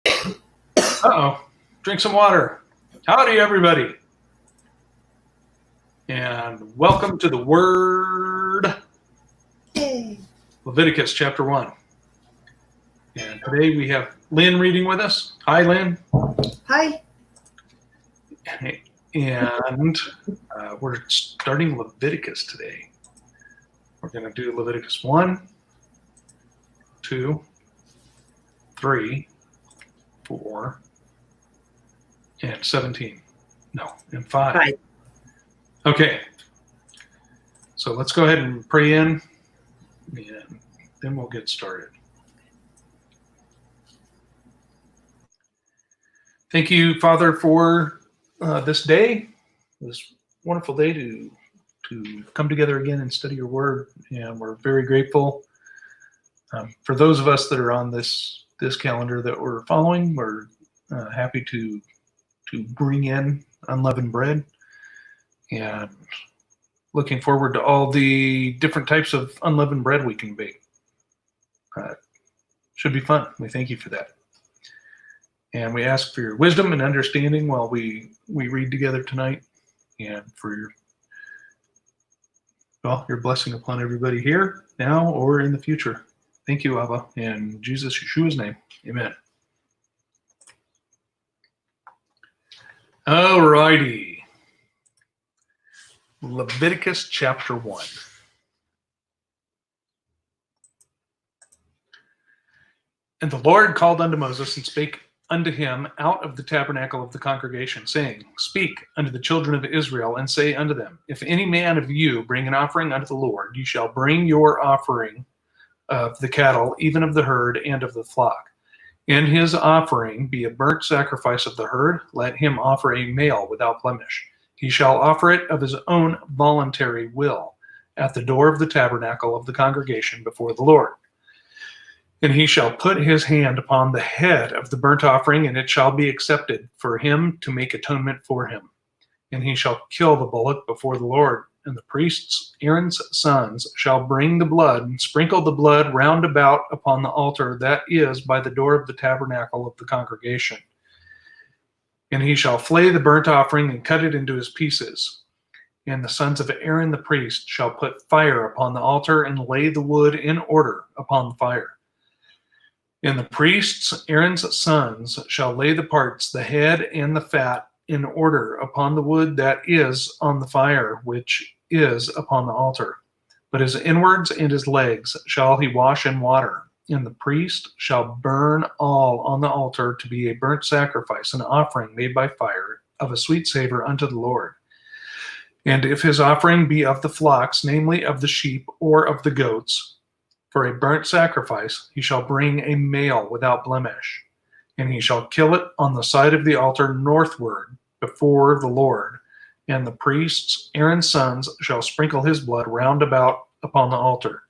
Uh-oh. Drink some water. Howdy, everybody. And welcome to the Word, Leviticus chapter 1. And today we have Lynn reading with us. Hi, Lynn. Hi. And we're starting Leviticus today. We're going to do Leviticus 1, 2, 3, 4, and 17. No, and 5. Hi. Okay. So let's go ahead and pray in, and then we'll get started. Thank you, Father, for this day, this wonderful day to come together again and study your word. And we're very grateful for those of us that are on this calendar that we're following. We're happy to bring in unleavened bread, and looking forward to all the different types of unleavened bread we can bake. Should be fun. We thank you for that. And we ask for your wisdom and understanding while we read together tonight, and for your blessing upon everybody here now or in the future. Thank you, Abba, in Jesus Yeshua's name. Amen. All righty. Leviticus chapter 1. And the Lord called unto Moses and spake unto him out of the tabernacle of the congregation, saying, Speak unto the children of Israel, and say unto them, If any man of you bring an offering unto the Lord, you shall bring your offering of the cattle, even of the herd and of the flock. And his offering be a burnt sacrifice of the herd. Let him offer a male without blemish. He shall offer it of his own voluntary will at the door of the tabernacle of the congregation before the Lord. And he shall put his hand upon the head of the burnt offering, and it shall be accepted for him to make atonement for him. And he shall kill the bullock before the Lord. And the priests, Aaron's sons, shall bring the blood and sprinkle the blood round about upon the altar that is by the door of the tabernacle of the congregation. And he shall flay the burnt offering and cut it into his pieces. And the sons of Aaron the priest shall put fire upon the altar and lay the wood in order upon the fire. And the priests, Aaron's sons, shall lay the parts, the head and the fat, in order upon the wood that is on the fire, which is upon the altar. But his inwards and his legs shall he wash in water. And the priest shall burn all on the altar to be a burnt sacrifice, an offering made by fire, of a sweet savor unto the Lord. And if his offering be of the flocks, namely of the sheep or of the goats, for a burnt sacrifice, he shall bring a male without blemish, and he shall kill it on the side of the altar northward before the Lord. And the priests, Aaron's sons, shall sprinkle his blood round about upon the altar.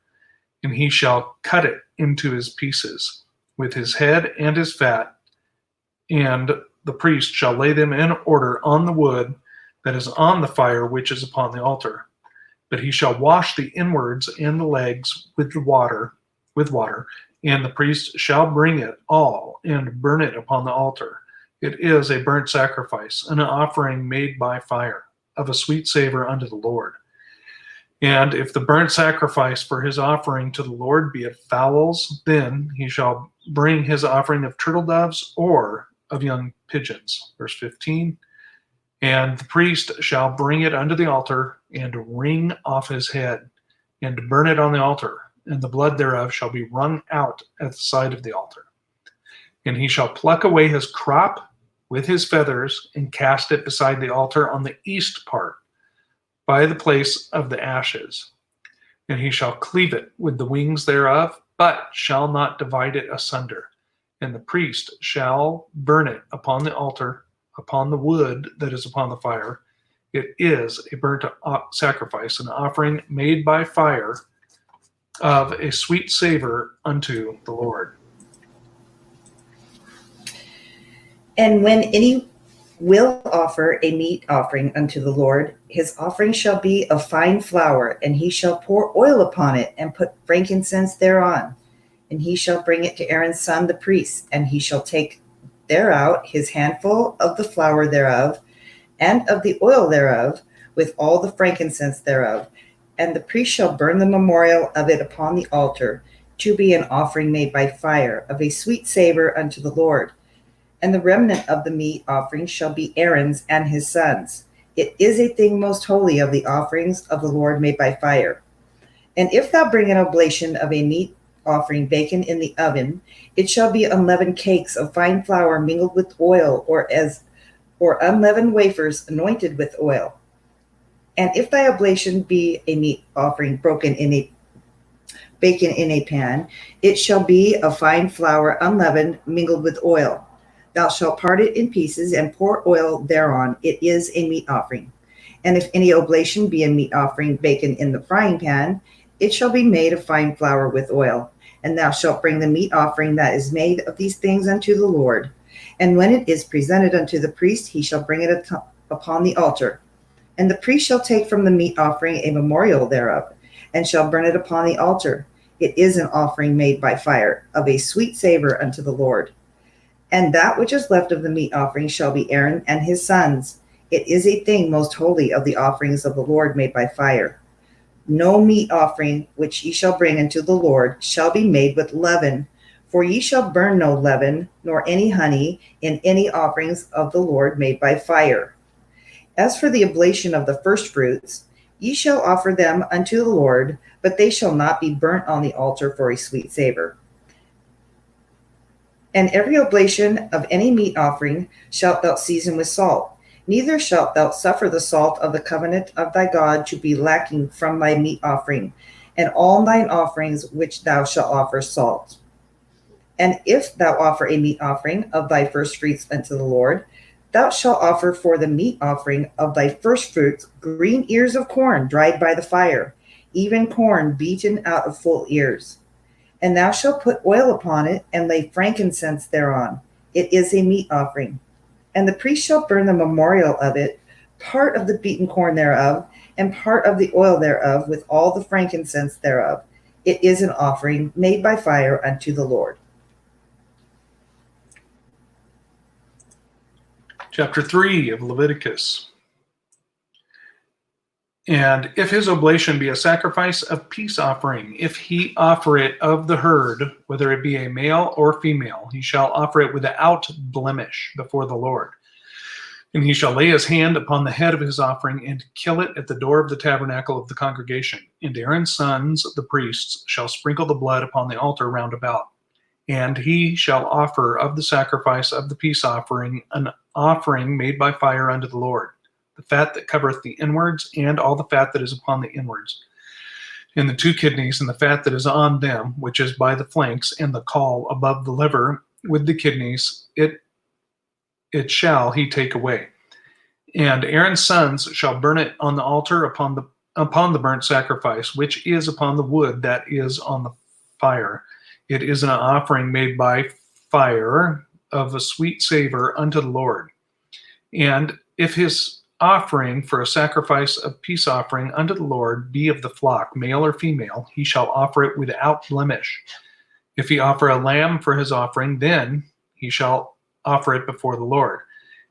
And he shall cut it into his pieces, with his head and his fat, and the priest shall lay them in order on the wood that is on the fire which is upon the altar. But he shall wash the inwards and the legs with water, and the priest shall bring it all and burn it upon the altar. It is a burnt sacrifice, an offering made by fire, of a sweet savor unto the Lord. And if the burnt sacrifice for his offering to the Lord be of fowls, then he shall bring his offering of turtle doves or of young pigeons. Verse 15. And the priest shall bring it unto the altar, and wring off his head, and burn it on the altar, and the blood thereof shall be wrung out at the side of the altar. And he shall pluck away his crop with his feathers, and cast it beside the altar on the east part, by the place of the ashes. And he shall cleave it with the wings thereof, but shall not divide it asunder. And the priest shall burn it upon the altar, upon the wood that is upon the fire. It is a burnt sacrifice, an offering made by fire, of a sweet savor unto the Lord. And when any will offer a meat offering unto the Lord, his offering shall be of fine flour, and he shall pour oil upon it, and put frankincense thereon. And he shall bring it to Aaron's son the priest, and he shall take bear out his handful of the flour thereof, and of the oil thereof, with all the frankincense thereof. And the priest shall burn the memorial of it upon the altar, to be an offering made by fire, of a sweet savor unto the Lord. And the remnant of the meat offering shall be Aaron's and his sons. It is a thing most holy of the offerings of the Lord made by fire. And if thou bring an oblation of a meat offering baken in the oven, it shall be unleavened cakes of fine flour mingled with oil, or unleavened wafers anointed with oil. And if thy oblation be a meat offering bacon in a pan, it shall be of fine flour unleavened mingled with oil. Thou shalt part it in pieces and pour oil thereon. It is a meat offering. And if any oblation be a meat offering baken in the frying pan, it shall be made of fine flour with oil. And thou shalt bring the meat offering that is made of these things unto the Lord. And when it is presented unto the priest, he shall bring it upon the altar. And the priest shall take from the meat offering a memorial thereof, and shall burn it upon the altar. It is an offering made by fire, of a sweet savor unto the Lord. And that which is left of the meat offering shall be Aaron and his sons. It is a thing most holy of the offerings of the Lord made by fire. No meat offering which ye shall bring unto the Lord shall be made with leaven, for ye shall burn no leaven, nor any honey, in any offerings of the Lord made by fire. As for the oblation of the first fruits, ye shall offer them unto the Lord, but they shall not be burnt on the altar for a sweet savor. And every oblation of any meat offering shalt thou season with salt. Neither shalt thou suffer the salt of the covenant of thy God to be lacking from thy meat offering, and all thine offerings which thou shalt offer salt. And if thou offer a meat offering of thy first fruits unto the Lord, thou shalt offer for the meat offering of thy first fruits green ears of corn dried by the fire, even corn beaten out of full ears. And thou shalt put oil upon it, and lay frankincense thereon. It is a meat offering. And the priest shall burn the memorial of it, part of the beaten corn thereof, and part of the oil thereof, with all the frankincense thereof. It is an offering made by fire unto the Lord. Chapter 3 of Leviticus. And if his oblation be a sacrifice of peace offering, if he offer it of the herd, whether it be a male or female, he shall offer it without blemish before the Lord. And he shall lay his hand upon the head of his offering and kill it at the door of the tabernacle of the congregation. And Aaron's sons, the priests, shall sprinkle the blood upon the altar round about. And he shall offer of the sacrifice of the peace offering an offering made by fire unto the Lord, the fat that covereth the inwards, and all the fat that is upon the inwards, and the two kidneys, and the fat that is on them, which is by the flanks, and the caul above the liver, with the kidneys, it shall he take away. And Aaron's sons shall burn it on the altar upon the burnt sacrifice, which is upon the wood that is on the fire. It is an offering made by fire of a sweet savor unto the Lord. And if his offering for a sacrifice of peace offering unto the Lord be of the flock, male or female, he shall offer it without blemish. If he offer a lamb for his offering, then he shall offer it before the Lord.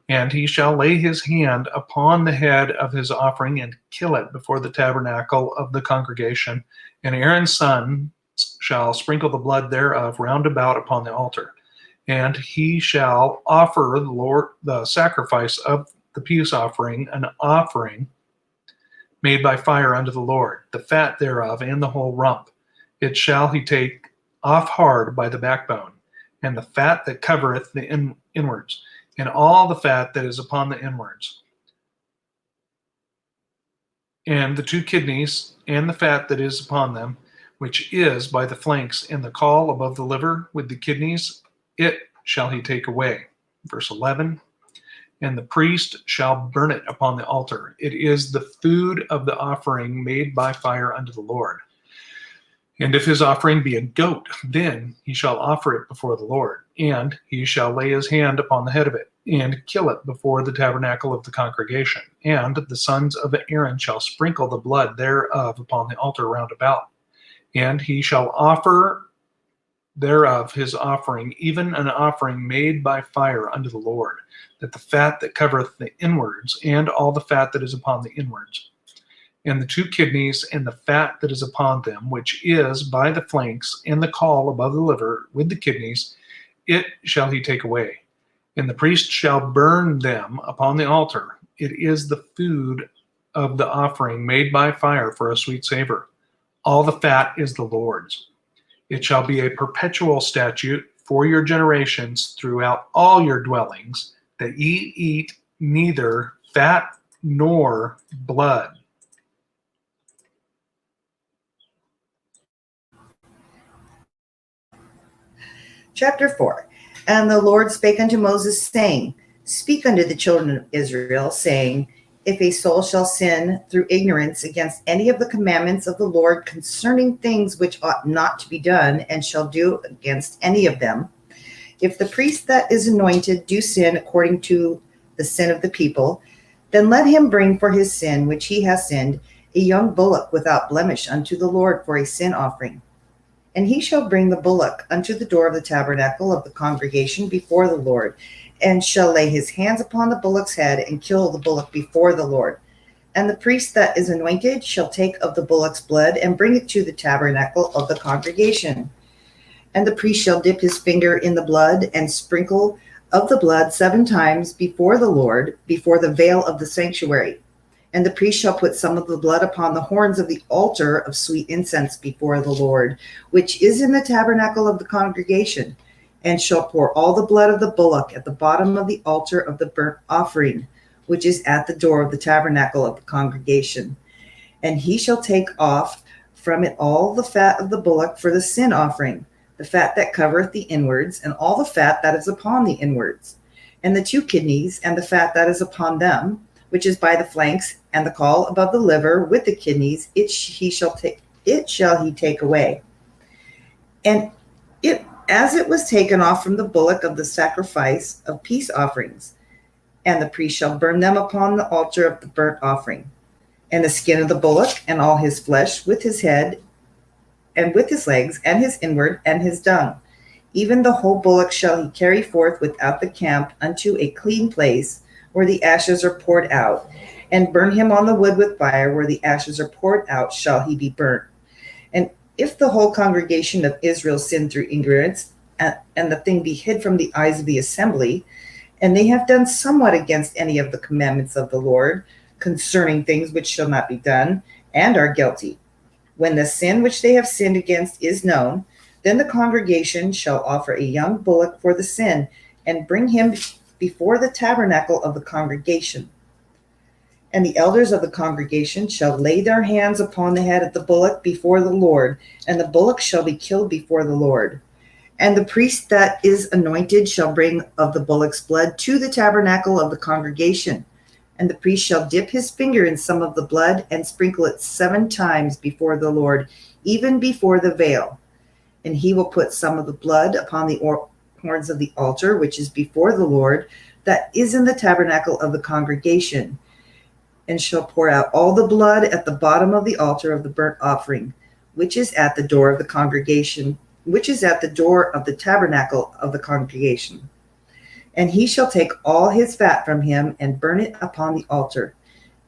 And he shall lay his hand upon the head of his offering and kill it before the tabernacle of the congregation. And Aaron's son shall sprinkle the blood thereof round about upon the altar. And he shall offer the Lord the sacrifice of the peace offering, an offering made by fire unto the Lord, the fat thereof and the whole rump. It shall he take off hard by the backbone, and the fat that covereth the inwards, and all the fat that is upon the inwards, and the two kidneys, and the fat that is upon them, which is by the flanks, and the caul above the liver, with the kidneys, it shall he take away. Verse 11, and the priest shall burn it upon the altar. It is the food of the offering made by fire unto the Lord. And if his offering be a goat, then he shall offer it before the Lord, and he shall lay his hand upon the head of it, and kill it before the tabernacle of the congregation. And the sons of Aaron shall sprinkle the blood thereof upon the altar round about. And he shall offer thereof his offering, even an offering made by fire unto the Lord, that the fat that covereth the inwards, and all the fat that is upon the inwards, and the 2 kidneys, and the fat that is upon them, which is by the flanks, and the caul above the liver, with the kidneys, it shall he take away. And the priest shall burn them upon the altar. It is the food of the offering made by fire for a sweet savor. All the fat is the Lord's. It shall be a perpetual statute for your generations throughout all your dwellings, that ye eat neither fat nor blood. Chapter 4. And the Lord spake unto Moses, saying, Speak unto the children of Israel, saying, If a soul shall sin through ignorance against any of the commandments of the Lord concerning things which ought not to be done, and shall do against any of them, if the priest that is anointed do sin according to the sin of the people, then let him bring for his sin which he has sinned a young bullock without blemish unto the Lord for a sin offering. And he shall bring the bullock unto the door of the tabernacle of the congregation before the Lord, and shall lay his hands upon the bullock's head, and kill the bullock before the Lord. And the priest that is anointed shall take of the bullock's blood, and bring it to the tabernacle of the congregation. And the priest shall dip his finger in the blood, and sprinkle of the blood 7 times before the Lord, before the veil of the sanctuary. And the priest shall put some of the blood upon the horns of the altar of sweet incense before the Lord, which is in the tabernacle of the congregation, and shall pour all the blood of the bullock at the bottom of the altar of the burnt offering, which is at the door of the tabernacle of the congregation. And he shall take off from it all the fat of the bullock for the sin offering, the fat that covereth the inwards, and all the fat that is upon the inwards, and the 2 kidneys, and the fat that is upon them, which is by the flanks, and the caul above the liver with the kidneys, it shall he take away. And it as it was taken off from the bullock of the sacrifice of peace offerings, and the priest shall burn them upon the altar of the burnt offering. And the skin of the bullock, and all his flesh, with his head, and with his legs, and his inward, and his dung, even the whole bullock shall he carry forth without the camp unto a clean place, where the ashes are poured out, and burn him on the wood with fire, where the ashes are poured out shall he be burnt. And if the whole congregation of Israel sin through ignorance, and the thing be hid from the eyes of the assembly, and they have done somewhat against any of the commandments of the Lord, concerning things which shall not be done, and are guilty, when the sin which they have sinned against is known, then the congregation shall offer a young bullock for the sin, and bring him before the tabernacle of the congregation. And the elders of the congregation shall lay their hands upon the head of the bullock before the Lord, and the bullock shall be killed before the Lord. And the priest that is anointed shall bring of the bullock's blood to the tabernacle of the congregation. And the priest shall dip his finger in some of the blood, and sprinkle it 7 times before the Lord, even before the veil. And he will put some of the blood upon the horns of the altar, which is before the Lord, that is in the tabernacle of the congregation, and shall pour out all the blood at the bottom of the altar of the burnt offering, which is at the door of the congregation, which is at the door of the tabernacle of the congregation. And he shall take all his fat from him, and burn it upon the altar.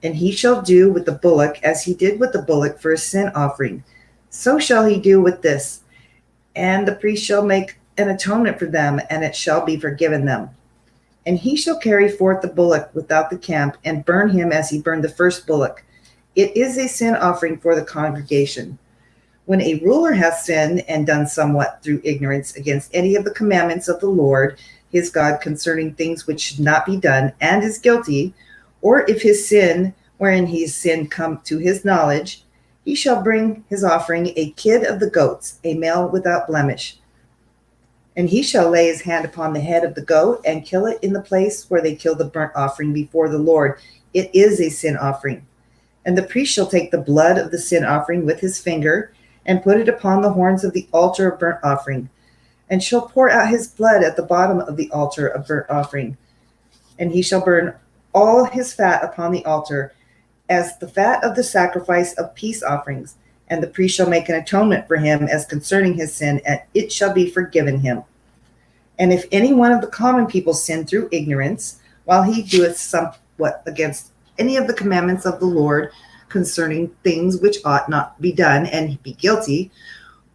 And he shall do with the bullock as he did with the bullock for a sin offering. So shall he do with this. And the priest shall make an atonement for them, and it shall be forgiven them. And he shall carry forth the bullock without the camp, and burn him as he burned the first bullock. It is a sin offering for the congregation. When a ruler hath sinned and done somewhat through ignorance against any of the commandments of the Lord his God concerning things which should not be done, and is guilty, or if his sin wherein he has sinned come to his knowledge, he shall bring his offering a kid of the goats, a male without blemish. And he shall lay his hand upon the head of the goat, and kill it in the place where they kill the burnt offering before the Lord. It is a sin offering. And the priest shall take the blood of the sin offering with his finger, and put it upon the horns of the altar of burnt offering, and shall pour out his blood at the bottom of the altar of burnt offering. And he shall burn all his fat upon the altar, as the fat of the sacrifice of peace offerings, And the priest shall make an atonement for him as concerning his sin, and it shall be forgiven him. And if any one of the common people sin through ignorance, while he doeth somewhat against any of the commandments of the Lord concerning things which ought not be done, and he be guilty,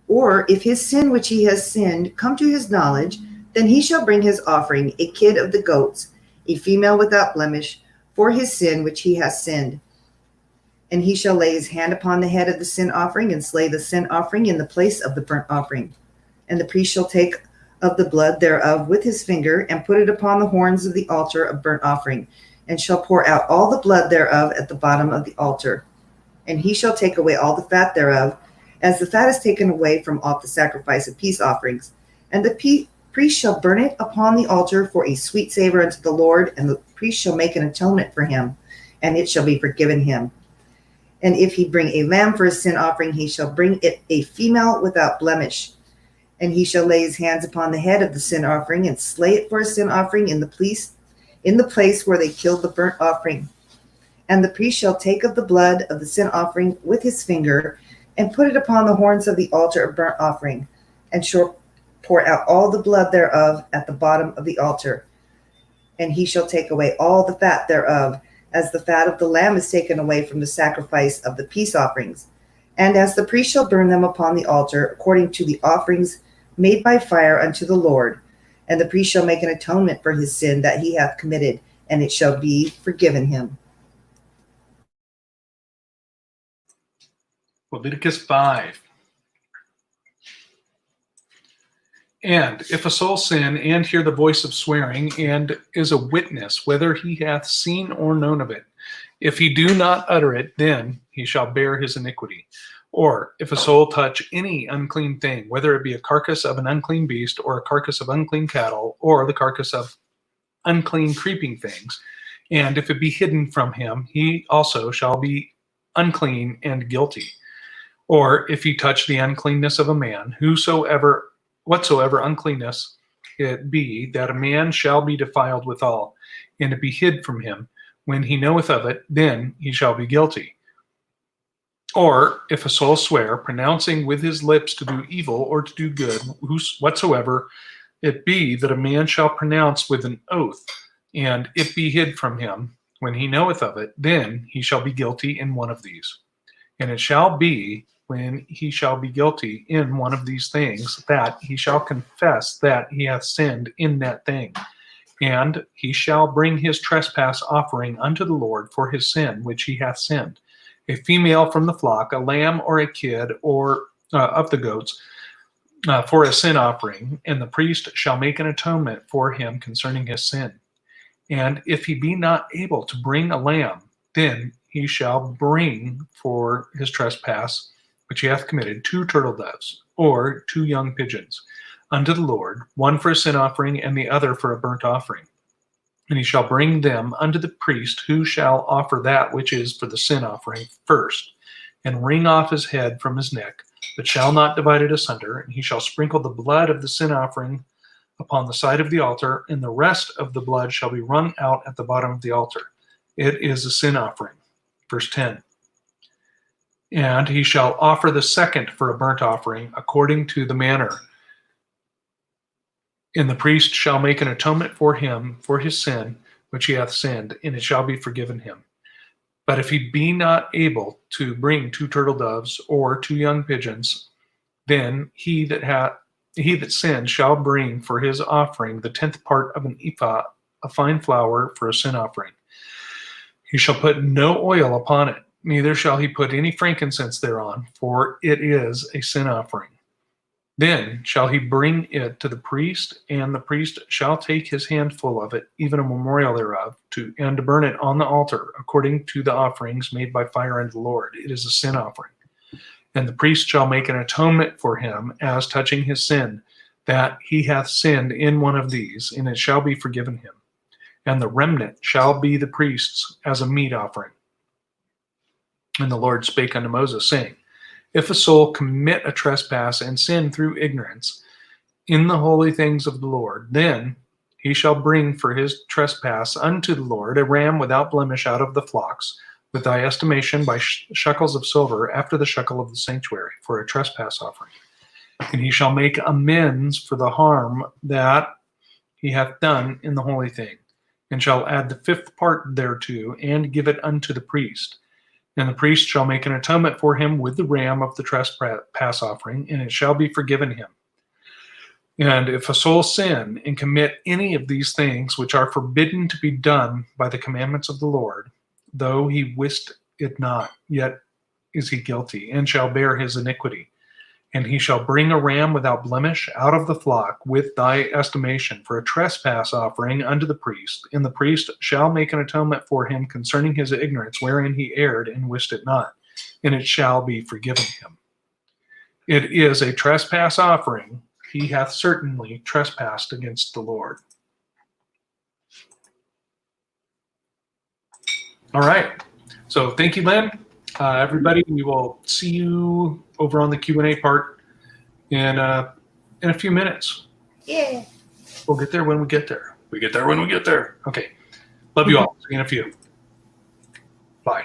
or if his sin which he has sinned come to his knowledge, then he shall bring his offering, a kid of the goats, a female without blemish, for his sin which he has sinned. And he shall lay his hand upon the head of the sin offering, and slay the sin offering in the place of the burnt offering. And the priest shall take of the blood thereof with his finger, and put it upon the horns of the altar of burnt offering, and shall pour out all the blood thereof at the bottom of the altar. And he shall take away all the fat thereof, as the fat is taken away from off the sacrifice of peace offerings. And the priest shall burn it upon the altar for a sweet savor unto the Lord, and the priest shall make an atonement for him, and it shall be forgiven him. And if he bring a lamb for a sin offering, he shall bring it a female without blemish. And he shall lay his hands upon the head of the sin offering, and slay it for a sin offering in the place where they killed the burnt offering. And the priest shall take of the blood of the sin offering with his finger, and put it upon the horns of the altar of burnt offering, and shall pour out all the blood thereof at the bottom of the altar. And he shall take away all the fat thereof, as the fat of the lamb is taken away from the sacrifice of the peace offerings. And as the priest shall burn them upon the altar, according to the offerings made by fire unto the Lord. And the priest shall make an atonement for his sin that he hath committed, and it shall be forgiven him. Leviticus 5. And if a soul sin and hear the voice of swearing, and is a witness whether he hath seen or known of it, if he do not utter it, then he shall bear his iniquity. Or if a soul touch any unclean thing, whether it be a carcass of an unclean beast, or a carcass of unclean cattle, or the carcass of unclean creeping things, and if it be hidden from him, he also shall be unclean and guilty. Or if he touch the uncleanness of a man, whatsoever uncleanness it be, that a man shall be defiled withal, and it be hid from him, when he knoweth of it, then he shall be guilty. Or if a soul swear, pronouncing with his lips to do evil or to do good, whatsoever it be that a man shall pronounce with an oath, and it be hid from him, when he knoweth of it, then he shall be guilty in one of these. And it shall be, when he shall be guilty in one of these things, that he shall confess that he hath sinned in that thing. And he shall bring his trespass offering unto the Lord for his sin which he hath sinned, a female from the flock, a lamb or a kid or of the goats, for a sin offering, and the priest shall make an atonement for him concerning his sin. And if he be not able to bring a lamb, then he shall bring for his trespass which he hath committed 2 turtle doves, or 2 young pigeons, unto the Lord, one for a sin offering, and the other for a burnt offering. And he shall bring them unto the priest, who shall offer that which is for the sin offering first, and wring off his head from his neck, but shall not divide it asunder. And he shall sprinkle the blood of the sin offering upon the side of the altar, and the rest of the blood shall be wrung out at the bottom of the altar. It is a sin offering. Verse 10. And he shall offer the second for a burnt offering, according to the manner. And the priest shall make an atonement for him for his sin which he hath sinned, and it shall be forgiven him. But if he be not able to bring 2 turtle doves or 2 young pigeons, then he that sinned shall bring for his offering the 10th part of an ephah of fine flour for a sin offering. He shall put no oil upon it, neither shall he put any frankincense thereon, for it is a sin offering. Then shall he bring it to the priest, and the priest shall take his handful of it, even a memorial thereof, and to burn it on the altar, according to the offerings made by fire unto the Lord. It is a sin offering. And the priest shall make an atonement for him as touching his sin, that he hath sinned in one of these, and it shall be forgiven him. And the remnant shall be the priest's as a meat offering. And the Lord spake unto Moses, saying, If a soul commit a trespass and sin through ignorance in the holy things of the Lord, then he shall bring for his trespass unto the Lord a ram without blemish out of the flocks, with thy estimation by shekels of silver after the shekel of the sanctuary for a trespass offering. And he shall make amends for the harm that he hath done in the holy thing, and shall add the fifth part thereto, and give it unto the priest. And the priest shall make an atonement for him with the ram of the trespass offering, and it shall be forgiven him. And if a soul sin and commit any of these things which are forbidden to be done by the commandments of the Lord, though he wist it not, yet is he guilty, and shall bear his iniquity. And he shall bring a ram without blemish out of the flock with thy estimation for a trespass offering unto the priest. And the priest shall make an atonement for him concerning his ignorance wherein he erred and wist it not, and it shall be forgiven him. It is a trespass offering. He hath certainly trespassed against the Lord. All right. So thank you, Lynn. Everybody, we will see you over on the Q&A part in a few minutes. Yeah. We'll get there when we get there. We get there when we get there. Okay. Love you all. See you in a few. Bye.